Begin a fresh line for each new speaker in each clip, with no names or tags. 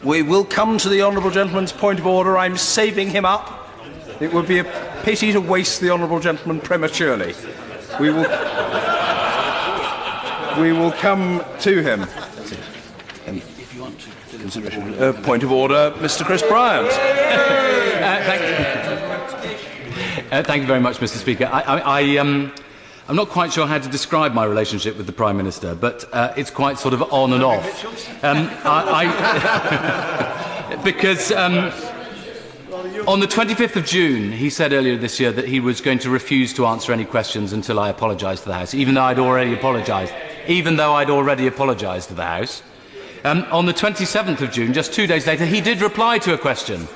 We will come to the honourable gentleman's point of order. I'm saving him up. It would be a pity to waste the honourable gentleman prematurely. We will come to him.
If you want to
consideration. Point of order, Mr. Chris Bryant.
Thank you very much, Mr. Speaker. I'm not quite sure how to describe my relationship with the Prime Minister, but it's quite sort of on and off. Because on the 25th of June, he said earlier this year that he was going to refuse to answer any questions until I apologised to the House, even though I'd already apologised. To the House. On the 27th of June, just 2 days later, he did reply to a question.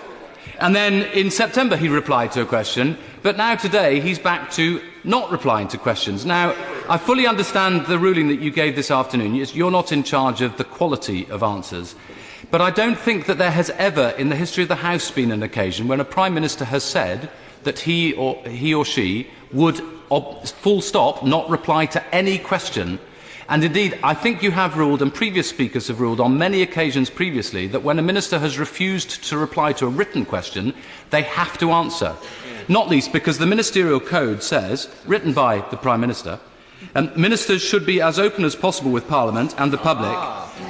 And then in September he replied to a question, but now today he's back to not replying to questions. Now, I fully understand the ruling that you gave this afternoon. You're not in charge of the quality of answers. But I don't think that there has ever in the history of the House been an occasion when a Prime Minister has said that he or she would, full stop, not reply to any question. And indeed, I think you have ruled, and previous speakers have ruled on many occasions previously, that when a minister has refused to reply to a written question, they have to answer. Not least because the Ministerial Code says, written by the Prime Minister, ministers should be as open as possible with Parliament and the public,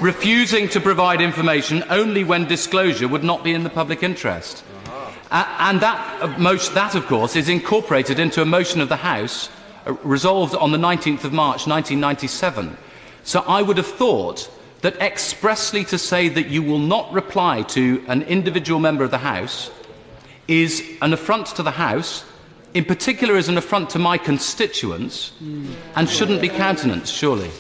refusing to provide information only when disclosure would not be in the public interest. And that, of course, is incorporated into a motion of the House resolved on the 19th of March 1997. So I would have thought that expressly to say that you will not reply to an individual member of the House is an affront to the House, in particular is an affront to my constituents, and shouldn't be countenanced, surely.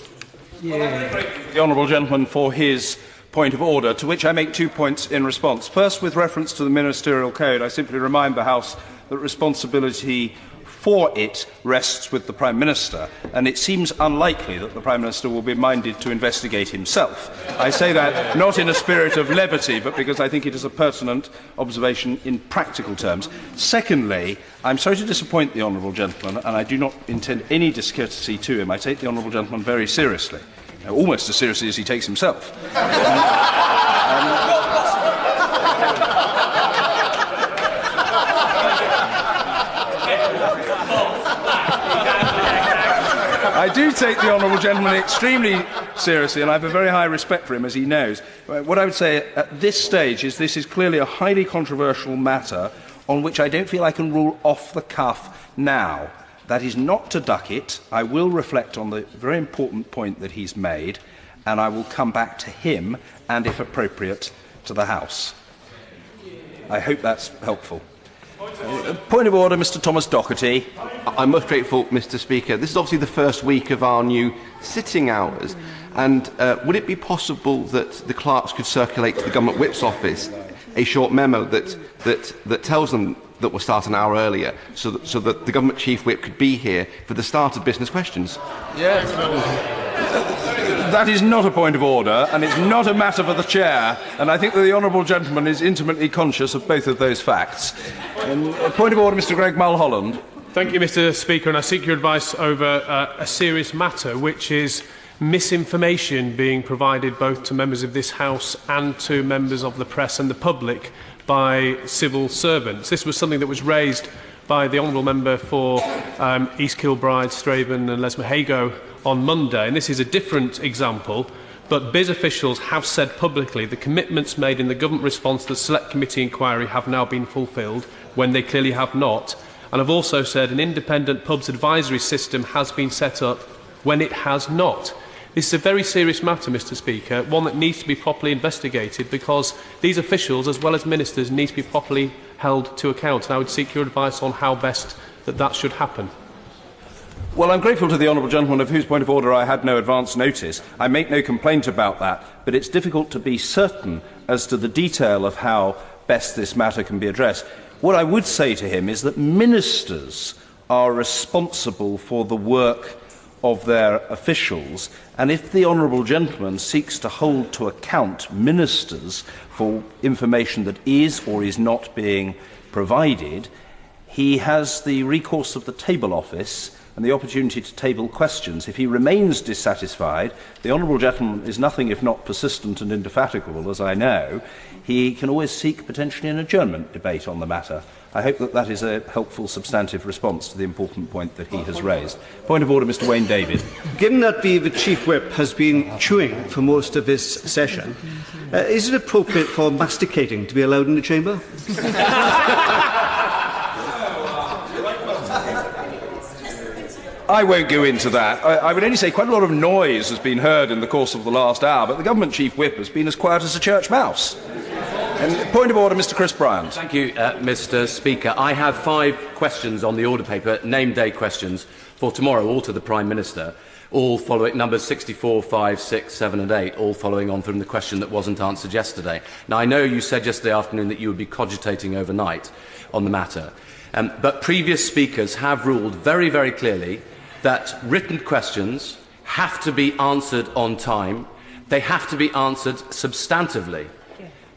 The honourable gentleman for his point of order, to which I make 2 points in response. First, with reference to the Ministerial Code, I simply remind the House that responsibility for it rests with the Prime Minister, and it seems unlikely that the Prime Minister will be minded to investigate himself. I say that not in a spirit of levity, but because I think it is a pertinent observation in practical terms. Secondly, I'm sorry to disappoint the honourable gentleman, and I do not intend any discourtesy to him. I take the honourable gentleman very seriously, almost as seriously as he takes himself. I do take the honourable gentleman extremely seriously, and I have a very high respect for him, as he knows. What I would say at this stage is this is clearly a highly controversial matter on which I don't feel I can rule off the cuff now. That is not to duck it. I will reflect on the very important point that he's made, and I will come back to him, and if appropriate, to the House. I hope that's helpful. Point of order, Mr. Thomas Doherty.
I'm most grateful, Mr. Speaker. This is obviously the first week of our new sitting hours, and would it be possible that the clerks could circulate to the Government Whip's office a short memo that tells them that we'll start an hour earlier, so that the Government Chief Whip could be here for the start of business questions?
Yes. That is not a point of order, and it's not a matter for the Chair, and I think that the honourable gentleman is intimately conscious of both of those facts. Point of order, Mr. Greg Mulholland.
Thank you, Mr. Speaker, and I seek your advice over a serious matter, which is misinformation being provided both to members of this House and to members of the press and the public by civil servants. This was something that was raised by the honourable member for East Kilbride, Straven and Lesmahago on Monday, and this is a different example, but BIS officials have said publicly the commitments made in the government response to the Select Committee inquiry have now been fulfilled, when they clearly have not, and have also said an independent pubs advisory system has been set up when it has not. This is a very serious matter, Mr. Speaker, one that needs to be properly investigated, because these officials, as well as ministers, need to be properly held to account, and I would seek your advice on how best that should happen.
Well, I'm grateful to the honourable gentleman of whose point of order I had no advance notice. I make no complaint about that, but it's difficult to be certain as to the detail of how best this matter can be addressed. What I would say to him is that ministers are responsible for the work of their officials, and if the honourable gentleman seeks to hold to account ministers for information that is or is not being provided, he has the recourse of the Table Office, and the opportunity to table questions. If he remains dissatisfied, the honourable gentleman is nothing if not persistent and indefatigable, as I know. He can always seek potentially an adjournment debate on the matter. I hope that that is a helpful, substantive response to the important point that he has raised. Point of order, Mr. Wayne David.
Given that the Chief Whip has been chewing for most of this session, is it appropriate for masticating to be allowed in the chamber?
I won't go into that. I would only say quite a lot of noise has been heard in the course of the last hour, but the Government Chief Whip has been as quiet as a church mouse. And point of order, Mr. Chris Bryant.
Thank you, Mr. Speaker. I have 5 questions on the order paper, name day questions, for tomorrow, all to the Prime Minister, all following numbers 64, 5, 6, 7 and 8, all following on from the question that wasn't answered yesterday. Now, I know you said yesterday afternoon that you would be cogitating overnight on the matter, but previous speakers have ruled very, very clearly that written questions have to be answered on time. They have to be answered substantively.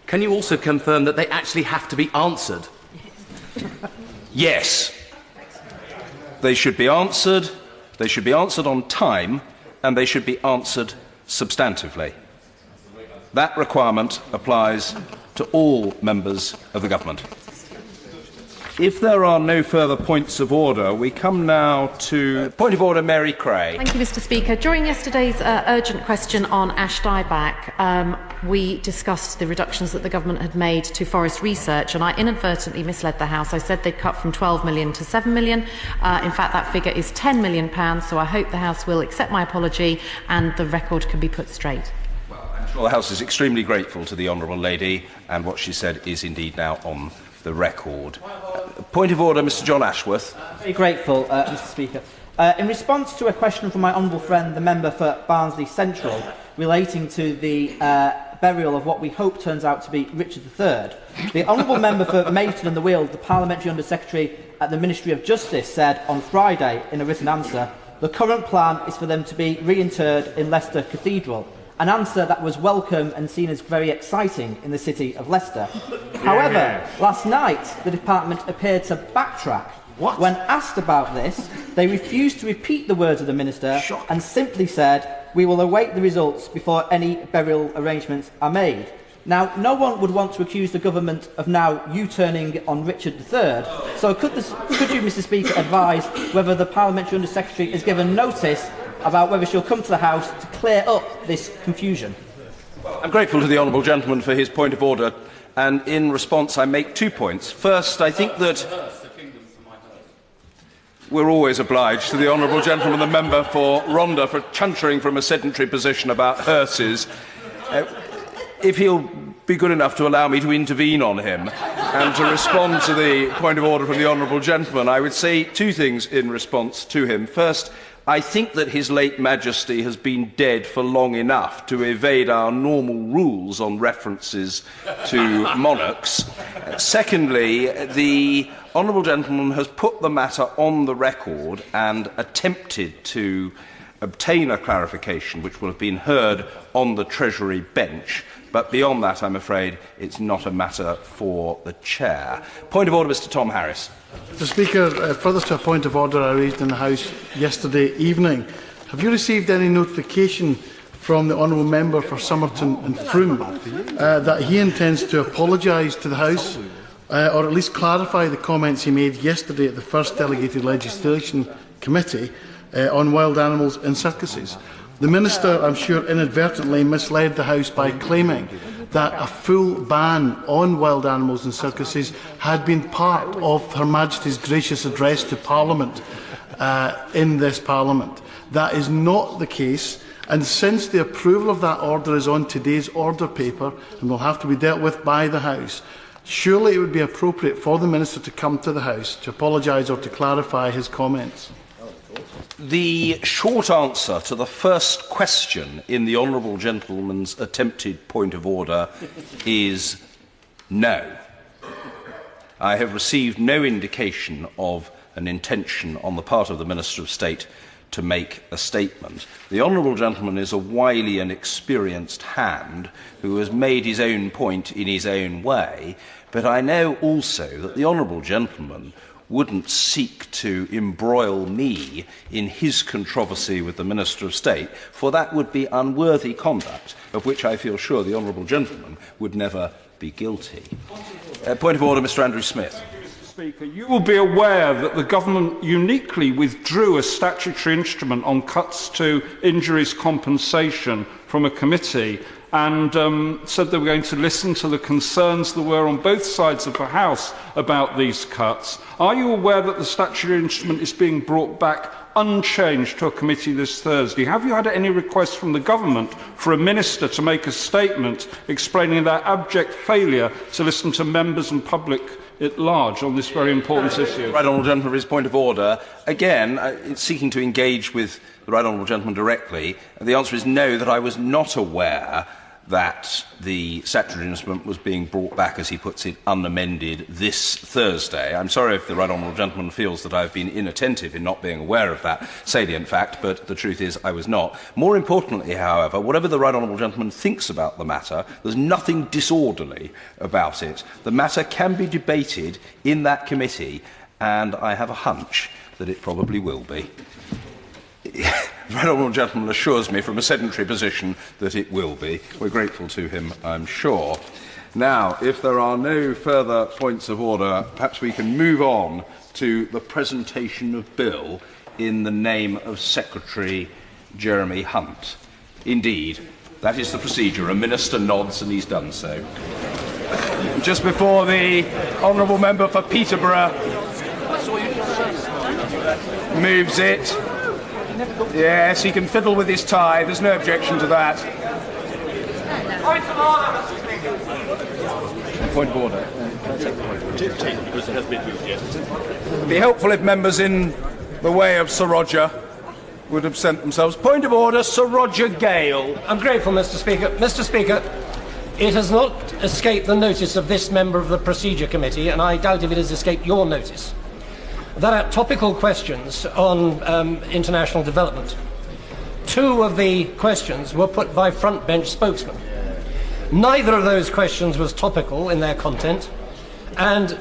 Can you also confirm that they actually have to be answered?
Yes. They should be answered. They should be answered on time, and they should be answered substantively. That requirement applies to all members of the government. If there are no further points of order, we come now to point of order, Mary Cray.
Thank you, Mr. Speaker. During yesterday's urgent question on ash dieback, we discussed the reductions that the government had made to forest research, and I inadvertently misled the House. I said they'd cut from 12 million to 7 million. In fact, that figure is £10 million, so I hope the House will accept my apology and the record can be put straight.
Well, I'm sure the House is extremely grateful to the honourable lady, and what she said is indeed now on the record. Point of order, Mr. John Ashworth.
Very grateful, Mr. Speaker. In response to a question from my honourable friend, the member for Barnsley Central, relating to the burial of what we hope turns out to be Richard III, the honourable member for Mayton and the Weald, the Parliamentary Under Secretary at the Ministry of Justice, said on Friday in a written answer, the current plan is for them to be reinterred in Leicester Cathedral. An answer that was welcome and seen as very exciting in the city of Leicester. However, last night the department appeared to backtrack. When asked about this, they refused to repeat the words of the Minister and simply said, "We will await the results before any burial arrangements are made." Now, no one would want to accuse the government of now U-turning on Richard III, so could you, Mr. Speaker, advise whether the Parliamentary Under Secretary is given notice about whether she'll come to the House to clear up this confusion?
I'm grateful to the honourable gentleman for his point of order, and in response I make 2 points. First, I think that we're always obliged to the honourable gentleman, the member for Rhondda, for chuntering from a sedentary position about hearses. If he'll be good enough to allow me to intervene on him and to respond to the point of order from the honourable gentleman, I would say 2 things in response to him. First, I think that His late Majesty has been dead for long enough to evade our normal rules on references to monarchs. Secondly, the honourable gentleman has put the matter on the record and attempted to obtain a clarification which will have been heard on the Treasury bench. But beyond that, I'm afraid it's not a matter for the Chair. Point of order, Mr. Tom Harris.
Mr. Speaker, further to a point of order I raised in the House yesterday evening, have you received any notification from the honourable member for Somerton and Frome that he intends to apologise to the House, or at least clarify the comments he made yesterday at the first Delegated Legislation Committee on wild animals in circuses? The Minister, I'm sure, inadvertently misled the House by claiming that a full ban on wild animals in circuses had been part of Her Majesty's gracious address to Parliament in this Parliament. That is not the case, and since the approval of that order is on today's order paper and will have to be dealt with by the House, surely it would be appropriate for the Minister to come to the House to apologise or to clarify his comments.
The short answer to the first question in the honourable gentleman's attempted point of order is no. I have received no indication of an intention on the part of the Minister of State to make a statement. The honourable gentleman is a wily and experienced hand who has made his own point in his own way, but I know also that the honourable gentleman wouldn't seek to embroil me in his controversy with the Minister of State, for that would be unworthy conduct, of which I feel sure the honourable gentleman would never be guilty. Point of order, Mr. Andrew Smith.
Speaker, you will be aware that the government uniquely withdrew a statutory instrument on cuts to injuries compensation from a committee and said they were going to listen to the concerns there were on both sides of the House about these cuts. Are you aware that the statutory instrument is being brought back unchanged to a committee this Thursday? Have you had any requests from the government for a minister to make a statement explaining their abject failure to listen to members and public at large on this very important issue?
Right honourable gentleman, for his point of order. Again, it's seeking to engage with the right honourable gentleman directly. The answer is no, that I was not aware that the statutory instrument was being brought back, as he puts it, unamended this Thursday. I'm sorry if the right honourable gentleman feels that I've been inattentive in not being aware of that salient fact, but the truth is I was not. More importantly, however, whatever the right honourable gentleman thinks about the matter, there's nothing disorderly about it. The matter can be debated in that committee, and I have a hunch that it probably will be. The right honourable gentleman assures me from a sedentary position that it will be. We're grateful to him, I'm sure. Now, if there are no further points of order, perhaps we can move on to the presentation of bill in the name of Secretary Jeremy Hunt. Indeed, that is the procedure. A minister nods and he's done so. Just before the honourable member for Peterborough moves it. Yes, he can fiddle with his tie. There's no objection to that. Point of order. It'd be helpful if members in the way of Sir Roger would absent themselves. Point of order, Sir Roger Gale.
I'm grateful, Mr. Speaker. Mr. Speaker, it has not escaped the notice of this member of the Procedure Committee, and I doubt if it has escaped your notice, that are topical questions on international development. Two of the questions were put by front bench spokesmen. Neither of those questions was topical in their content, and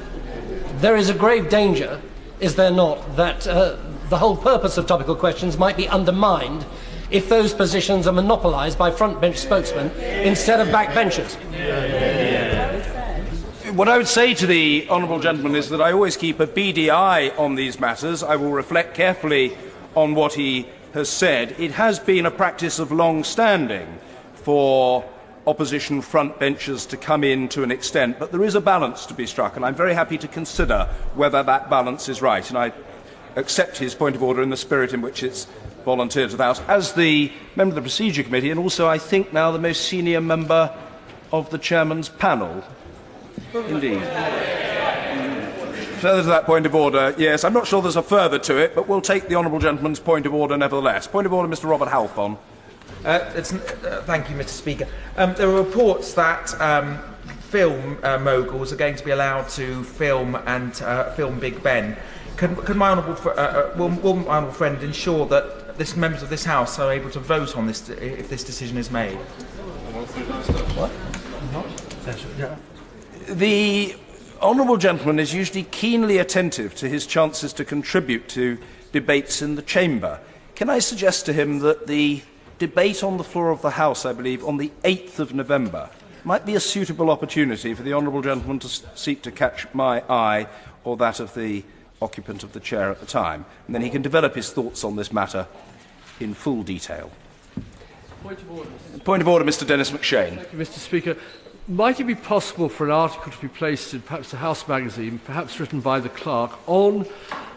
there is a grave danger, is there not, that the whole purpose of topical questions might be undermined if those positions are monopolised by front bench spokesmen instead of backbenchers.
What I would say to the honourable gentleman is that I always keep a beady eye on these matters. I will reflect carefully on what he has said. It has been a practice of long standing for opposition front benchers to come in to an extent, but there is a balance to be struck, and I'm very happy to consider whether that balance is right. And I accept his point of order in the spirit in which it's volunteered to the House, as the member of the Procedure Committee, and also, I think, now the most senior member of the Chairman's panel. Indeed. Further to that point of order, yes, I'm not sure there's a further to it, but we'll take the honourable gentleman's point of order nevertheless. Point of order, Mr. Robert Halfon.
Thank you, Mr. Speaker. There are reports that film moguls are going to be allowed to film and film Big Ben. Can my honourable friend ensure that members of this House are able to vote on this if this decision is made? What?
The honourable gentleman is usually keenly attentive to his chances to contribute to debates in the chamber. Can I suggest to him that the debate on the floor of the House, I believe, on the 8th of November, might be a suitable opportunity for the honourable gentleman to seek to catch my eye or that of the occupant of the chair at the time, and then he can develop his thoughts on this matter in full detail. Point of order, Mr. Dennis McShane.
Thank you, Mr. Speaker. Might it be possible for an article to be placed in perhaps the House magazine, perhaps written by the clerk, on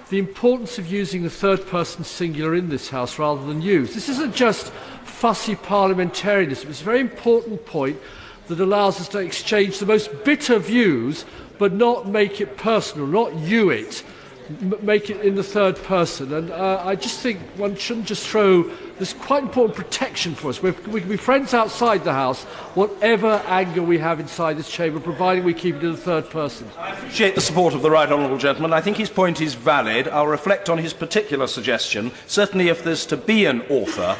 the importance of using the third-person singular in this House rather than use? This isn't just fussy parliamentarianism. It's a very important point that allows us to exchange the most bitter views, but not make it personal, not you it, make it in the third person. And I just think one shouldn't just throw this quite important protection for us. We can be friends outside the House, whatever anger we have inside this chamber, providing we keep it in the third person.
I appreciate the support of the right honourable gentleman. I think his point is valid. I'll reflect on his particular suggestion. Certainly, if there's to be an author,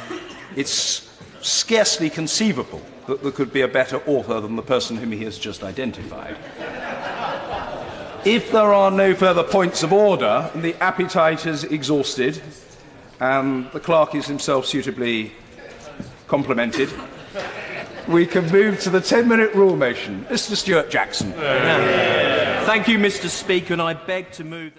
it's scarcely conceivable that there could be a better author than the person whom he has just identified. If there are no further points of order, and the appetite is exhausted, and the clerk is himself suitably complimented, we can move to the 10-minute rule motion. Mr. Stuart Jackson.
Thank you, Mr. Speaker, and I beg to move...